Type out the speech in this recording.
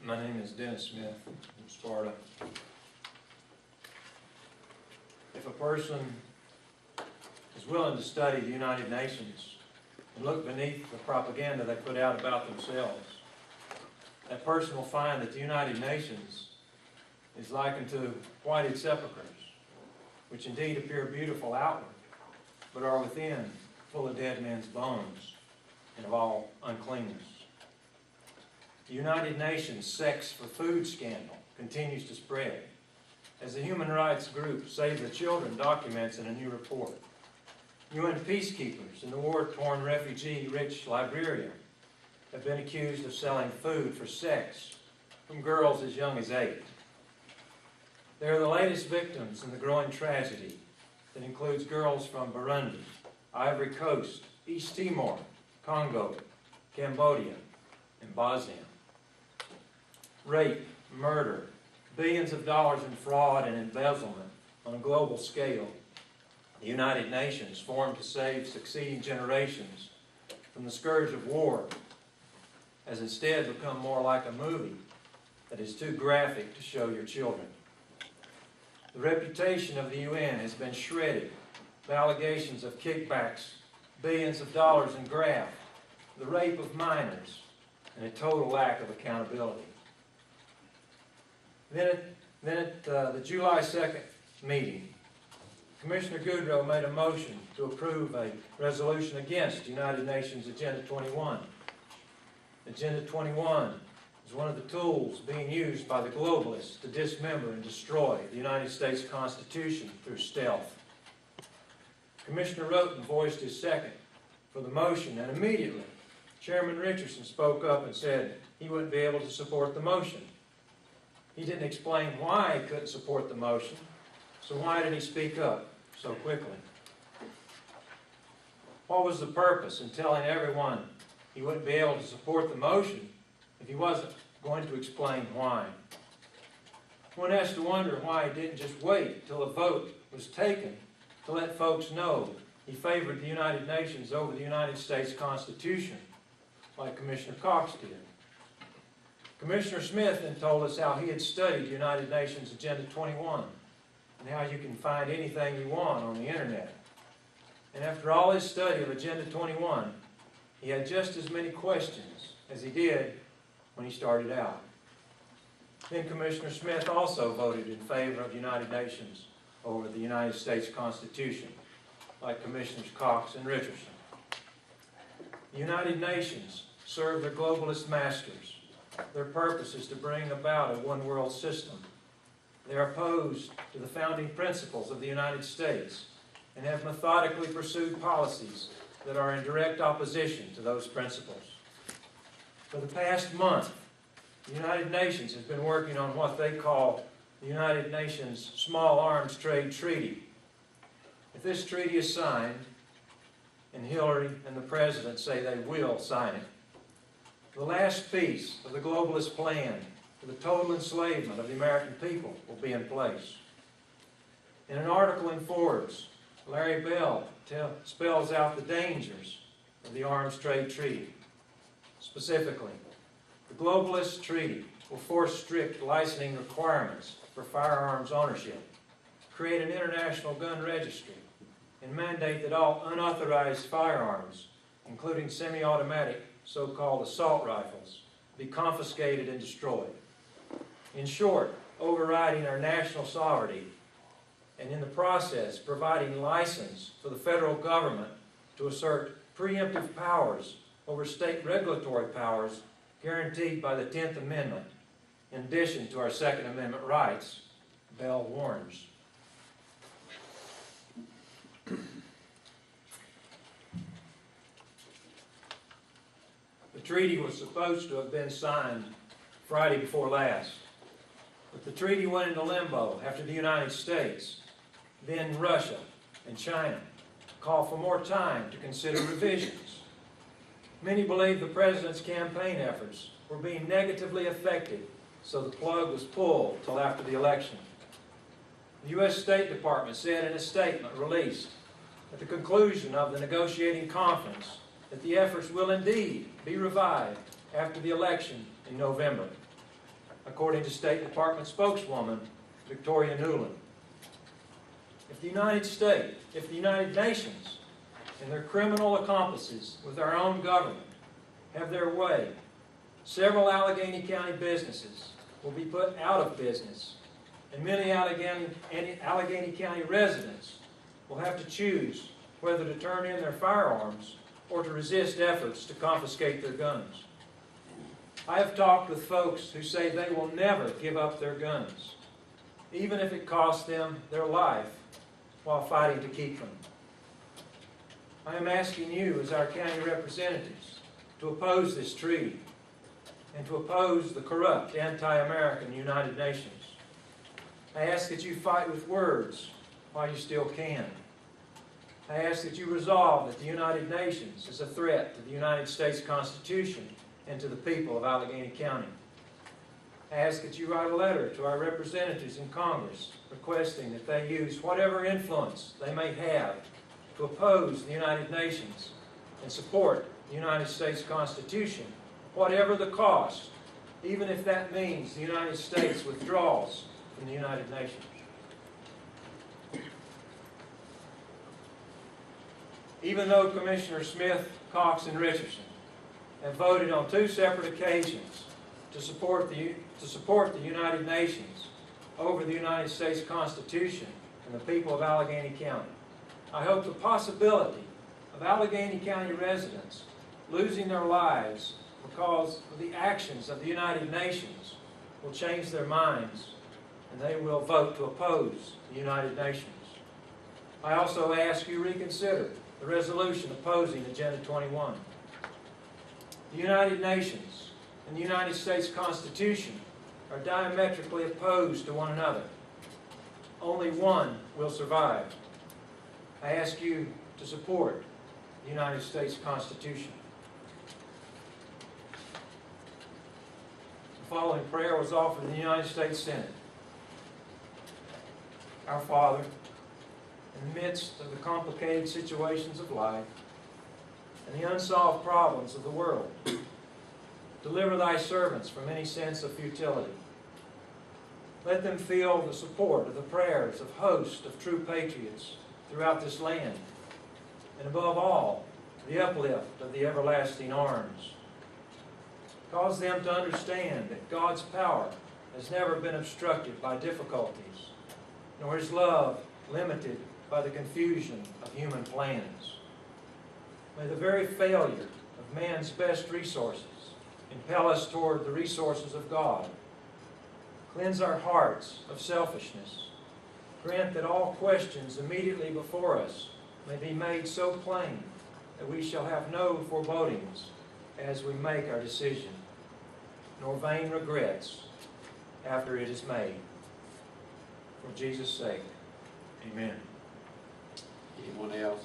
My name is Dennis Smith from Sparta. If a person is willing to study the United Nations and look beneath the propaganda they put out about themselves, that person will find that the United Nations is likened to whited sepulchres, which indeed appear beautiful outward, but are within full of dead men's bones and of all uncleanness. The United Nations Sex for Food scandal continues to spread, as the human rights group Save the Children documents in a new report. UN peacekeepers in the war-torn, refugee-rich Liberia have been accused of selling food for sex from girls as young as 8. They are the latest victims in the growing tragedy that includes girls from Burundi, Ivory Coast, East Timor, Congo, Cambodia, and Bosnia. Rape, murder, billions of dollars in fraud and embezzlement on a global scale. The United Nations, formed to save succeeding generations from the scourge of war, has instead become more like a movie that is too graphic to show your children. The reputation of the UN has been shredded by allegations of kickbacks, billions of dollars in graft, the rape of minors, and a total lack of accountability. Then at the July 2nd meeting, Commissioner Goodrow made a motion to approve a resolution against United Nations Agenda 21. Agenda 21 is one of the tools being used by the globalists to dismember and destroy the United States Constitution through stealth. Commissioner Roten voiced his second for the motion, and immediately Chairman Richardson spoke up and said he wouldn't be able to support the motion. He didn't explain why he couldn't support the motion, so why did he speak up so quickly? What was the purpose in telling everyone he wouldn't be able to support the motion if he wasn't going to explain why? One has to wonder why he didn't just wait till a vote was taken to let folks know he favored the United Nations over the United States Constitution, like Commissioner Cox did. Commissioner Smith then told us how he had studied United Nations Agenda 21 and how you can find anything you want on the internet. And after all his study of Agenda 21, he had just as many questions as he did when he started out. Then Commissioner Smith also voted in favor of the United Nations over the United States Constitution, like Commissioners Cox and Richardson. The United Nations serve their globalist masters. Their purpose is to bring about a one-world system. They are opposed to the founding principles of the United States and have methodically pursued policies that are in direct opposition to those principles. For the past month, the United Nations has been working on what they call the United Nations Small Arms Trade Treaty. If this treaty is signed, and Hillary and the President say they will sign it, the last piece of the globalist plan for the total enslavement of the American people will be in place. In an article in Forbes, Larry Bell spells out the dangers of the Arms Trade Treaty. Specifically, the globalist treaty will force strict licensing requirements for firearms ownership, create an international gun registry, and mandate that all unauthorized firearms, including semi-automatic so-called assault rifles, be confiscated and destroyed. In short, overriding our national sovereignty and in the process providing license for the federal government to assert preemptive powers over state regulatory powers guaranteed by the 10th Amendment, in addition to our Second Amendment rights, Bell warns. The treaty was supposed to have been signed Friday before last, but the treaty went into limbo after the United States, then Russia and China called for more time to consider revisions. Many believe the President's campaign efforts were being negatively affected, so the plug was pulled till after the election. The U.S. State Department said in a statement released at the conclusion of the negotiating conference that the efforts will indeed be revived after the election in November. according to State Department spokeswoman Victoria Nuland. If the United Nations and their criminal accomplices with our own government have their way, several Alleghany County businesses will be put out of business, and many Alleghany County residents will have to choose whether to turn in their firearms or to resist efforts to confiscate their guns. I have talked with folks who say they will never give up their guns, even if it costs them their life while fighting to keep them. I am asking you, as our county representatives, to oppose this treaty and to oppose the corrupt, anti-American United Nations. I ask that you fight with words while you still can. I ask that you resolve that the United Nations is a threat to the United States Constitution and to the people of Alleghany County. I ask that you write a letter to our representatives in Congress requesting that they use whatever influence they may have to oppose the United Nations and support the United States Constitution, whatever the cost, even if that means the United States withdraws from the United Nations. Even though Commissioner Smith, Cox, and Richardson have voted on 2 separate occasions to support the United Nations over the United States Constitution and the people of Alleghany County, I hope the possibility of Alleghany County residents losing their lives because of the actions of the United Nations will change their minds and they will vote to oppose the United Nations. I also ask you reconsider the resolution opposing Agenda 21. The United Nations and the United States Constitution are diametrically opposed to one another. Only one will survive. I ask you to support the United States Constitution. The following prayer was offered in the United States Senate. Our Father, in the midst of the complicated situations of life and the unsolved problems of the world, deliver thy servants from any sense of futility. Let them feel the support of the prayers of hosts of true patriots throughout this land, and above all, the uplift of the everlasting arms. Cause them to understand that God's power has never been obstructed by difficulties, nor His love limited by the confusion of human plans. May the very failure of man's best resources impel us toward the resources of God. Cleanse our hearts of selfishness. Grant that all questions immediately before us may be made so plain that we shall have no forebodings as we make our decision, nor vain regrets after it is made. For Jesus' sake, amen. Anyone else?